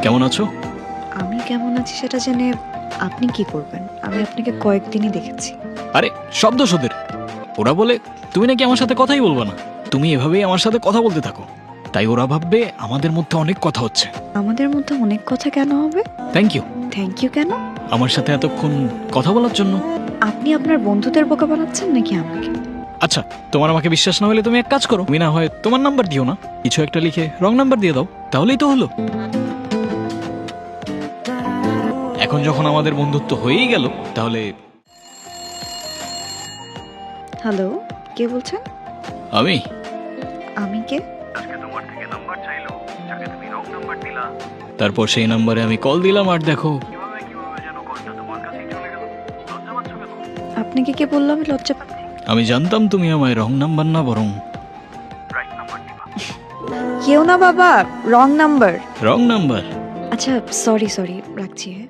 কেমন আছো? আমি কেমন আছি সেটা জেনে আপনি কি করবেন? আমি আপনাকে কয়েকদিনই দেখেছি। আরে সব দোষ ওদের। ওরা বলে তুমি নাকি আমার সাথে কথাই বলবা না, তুমি এভাবেই আমার সাথে কথা বলতে থাকো। তাই ওরা ভাববে আমাদের মধ্যে অনেক কথা হচ্ছে। আমাদের মধ্যে অনেক কথা কেন হবে? থ্যাংক ইউ থ্যাংক ইউ কেন? আমার সাথে এতক্ষণ কথা বলার জন্য। আপনি আপনার বন্ধুদের বোকা বানাচ্ছেন নাকি আমাকে? আচ্ছা, তোমার আমাকে বিশ্বাস না হলে তুমি এক কাজ করো, তুমি না হয় তোমার নাম্বার দিও না, কিছু একটা লিখে রং নাম্বার দিয়ে দাও, তাহলেই তো হলো। এখন যখন আমাদের বন্ধুত্ব হয়েই গেল, তাহলে হ্যালো, কে বলছেন? আমি আমি কে? তারপর সেই নাম্বারে আমি কল দিলাম, আর দেখো আপনাকে কে বললো আমি লজ্জা পাচ্ছি? আমি জানতাম তুমি আমায় রং নাম্বার না বরং কেউ না বাবা, রং নাম্বার। Wrong number. আচ্ছা সরি রাখছি। হ্যাঁ